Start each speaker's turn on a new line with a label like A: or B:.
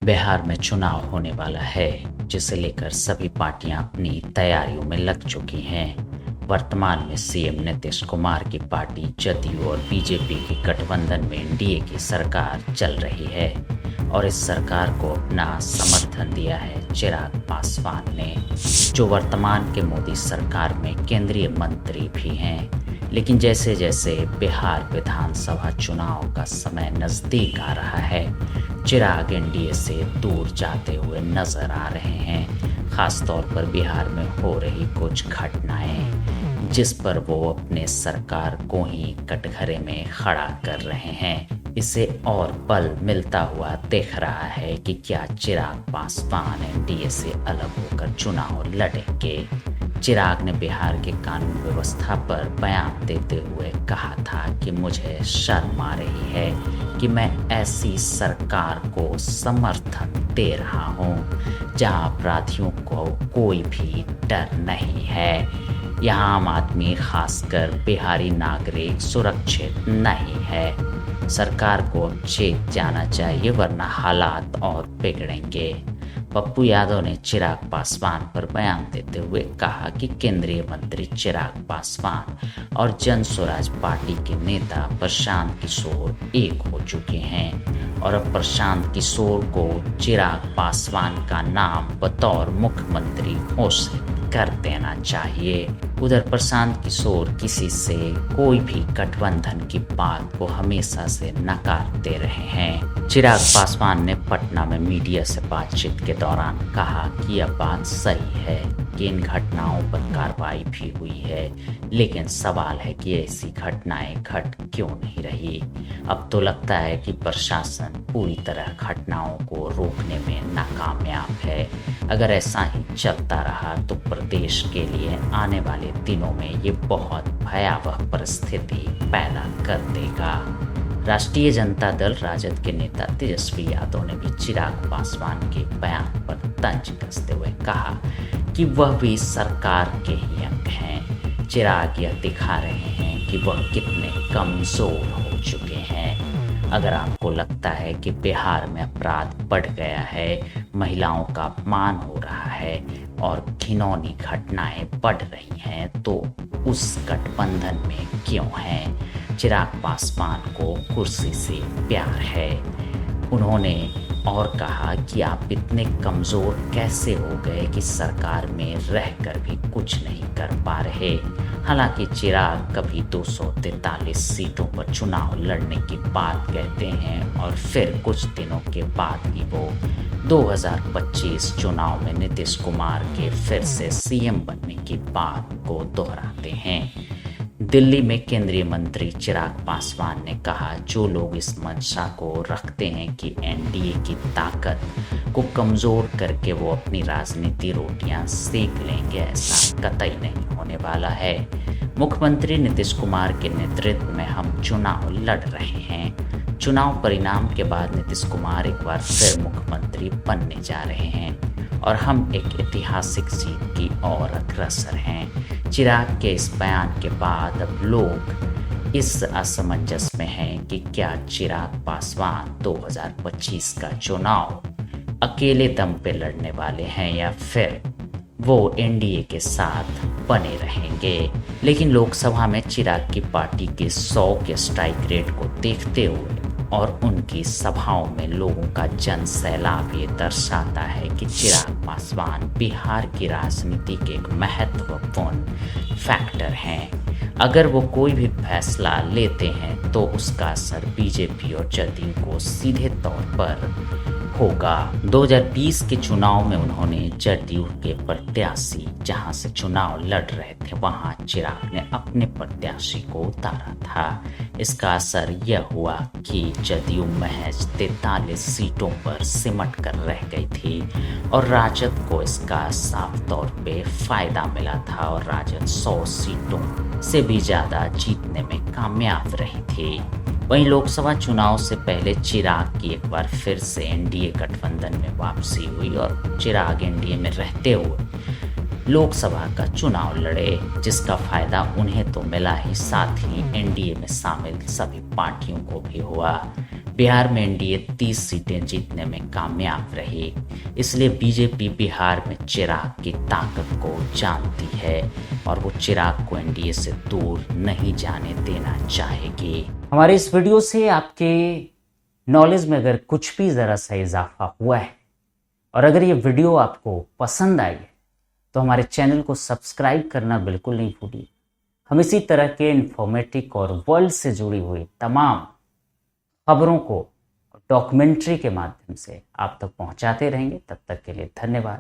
A: बिहार में चुनाव होने वाला है, जिसे लेकर सभी पार्टियां अपनी तैयारियों में लग चुकी हैं। वर्तमान में सीएम नीतीश कुमार की पार्टी जदयू और बीजेपी की गठबंधन में एनडीए की सरकार चल रही है और इस सरकार को अपना समर्थन दिया है चिराग पासवान ने, जो वर्तमान के मोदी सरकार में केंद्रीय मंत्री भी हैं। लेकिन जैसे जैसे बिहार विधानसभा चुनाव का समय नज़दीक आ रहा है, चिराग एनडीए से दूर जाते हुए नजर आ रहे हैं। खासतौर पर बिहार में हो रही कुछ घटनाएं, जिस पर वो अपने सरकार को ही कटघरे में खड़ा कर रहे हैं, इसे और बल मिलता हुआ दिख रहा है कि क्या चिराग पासवान एनडीए से अलग होकर चुनाव लड़ेंगे। चिराग ने बिहार के कानून व्यवस्था पर बयान देते हुए कहा था कि मुझे शर्म आ रही है कि मैं ऐसी सरकार को समर्थन दे रहा हूं जहां अपराधियों को कोई भी डर नहीं है। यहां आम आदमी, खासकर बिहारी नागरिक, सुरक्षित नहीं है। सरकार को चेत जाना चाहिए, वरना हालात और बिगड़ेंगे। पप्पू यादव ने चिराग पासवान पर बयान देते हुए कहा कि केंद्रीय मंत्री चिराग पासवान और जन स्वराज पार्टी के नेता प्रशांत किशोर एक हो चुके हैं और अब प्रशांत किशोर को चिराग पासवान का नाम बतौर मुख्यमंत्री घोषित कर देना चाहिए। उधर प्रशांत किशोर किसी से कोई भी गठबंधन की बात को हमेशा से नकारते रहे हैं। चिराग पासवान ने पटना में मीडिया से बातचीत के दौरान कहा कि यह बात सही है कि इन घटनाओं पर कार्रवाई भी हुई है, लेकिन सवाल है कि ऐसी घटनाएं घट क्यों नहीं रही। अब तो लगता है कि प्रशासन पूरी तरह घटनाओं को रोकने में नाकामयाब है। अगर ऐसा ही चलता रहा तो प्रदेश के लिए आने वाले दिनों में ये बहुत भयावह परिस्थिति पैदा कर देगा। राष्ट्रीय जनता दल राजद के नेता तेजस्वी यादव ने भी चिराग पासवान के बयान पर तंज कसते हुए कहा कि वह भी सरकार के ही अंग हैं। चिराग यह दिखा रहे हैं कि वह कितने कमजोर हो चुके हैं। अगर आपको लगता है कि बिहार में अपराध बढ़ गया है, महिलाओं का अपमान हो रहा है और घिनौनी घटनाएं बढ़ रही हैं, तो उस गठबंधन में क्यों हैं? चिराग पासवान को कुर्सी से प्यार है। उन्होंने और कहा कि आप इतने कमज़ोर कैसे हो गए कि सरकार में रहकर भी कुछ नहीं कर पा रहे। हालांकि चिराग कभी 243 सीटों पर चुनाव लड़ने की बात कहते हैं और फिर कुछ दिनों के बाद ही वो 2025 चुनाव में नीतीश कुमार के फिर से सीएम बनने की बात को दोहराते हैं। दिल्ली में केंद्रीय मंत्री चिराग पासवान ने कहा, जो लोग इस मंशा को रखते हैं कि एनडीए की ताकत को कमज़ोर करके वो अपनी राजनीति रोटियां सेक लेंगे, ऐसा कतई नहीं होने वाला है। मुख्यमंत्री नीतीश कुमार के नेतृत्व में हम चुनाव लड़ रहे हैं। चुनाव परिणाम के बाद नीतीश कुमार एक बार फिर मुख्यमंत्री बनने जा रहे हैं और हम एक ऐतिहासिक जीत की ओर अग्रसर हैं। चिराग के इस बयान के बाद अब लोग इस असमंजस में हैं कि क्या चिराग पासवान 2025 का चुनाव अकेले दम पे लड़ने वाले हैं या फिर वो एनडीए के साथ बने रहेंगे। लेकिन लोकसभा में चिराग की पार्टी के 100 के स्ट्राइक रेट को देखते हुए और उनकी सभाओं में लोगों का जन सैलाब ये दर्शाता है कि चिराग पासवान बिहार की राजनीति के एक महत्वपूर्ण फैक्टर हैं। अगर वो कोई भी फैसला लेते हैं तो उसका असर बीजेपी और जदयू को सीधे तौर पर होगा। 2020 के चुनाव में उन्होंने जदयू के प्रत्याशी जहां से चुनाव लड़ रहे थे, वहां चिराग ने अपने प्रत्याशी को उतारा था। इसका असर यह हुआ कि जदयू महज 43 सीटों पर सिमट कर रह गई थी और राजद को इसका साफ तौर पे फायदा मिला था और राजद 100 सीटों से भी ज्यादा जीतने में कामयाब रही थी। वहीं लोकसभा चुनाव से पहले चिराग की एक बार फिर से एनडीए गठबंधन में वापसी हुई और चिराग एनडीए में रहते हुए लोकसभा का चुनाव लड़े, जिसका फायदा उन्हें तो मिला ही, साथ ही एनडीए में शामिल सभी पार्टियों को भी हुआ। बिहार में एनडीए 30 सीटें जीतने में कामयाब रही। इसलिए बीजेपी बिहार में चिराग की ताकत को जानती है और वो चिराग को एनडीए से दूर नहीं जाने देना चाहेगी। हमारे इस वीडियो से आपके नॉलेज में अगर कुछ भी ज़रा सा इजाफा हुआ है और अगर ये वीडियो आपको पसंद आई है तो हमारे चैनल को सब्सक्राइब करना बिल्कुल नहीं भूलिए। हम इसी तरह के इन्फॉर्मेटिव और वर्ल्ड से जुड़ी हुई तमाम खबरों को डॉक्यूमेंट्री के माध्यम से आप तक पहुंचाते रहेंगे। तब तक के लिए धन्यवाद।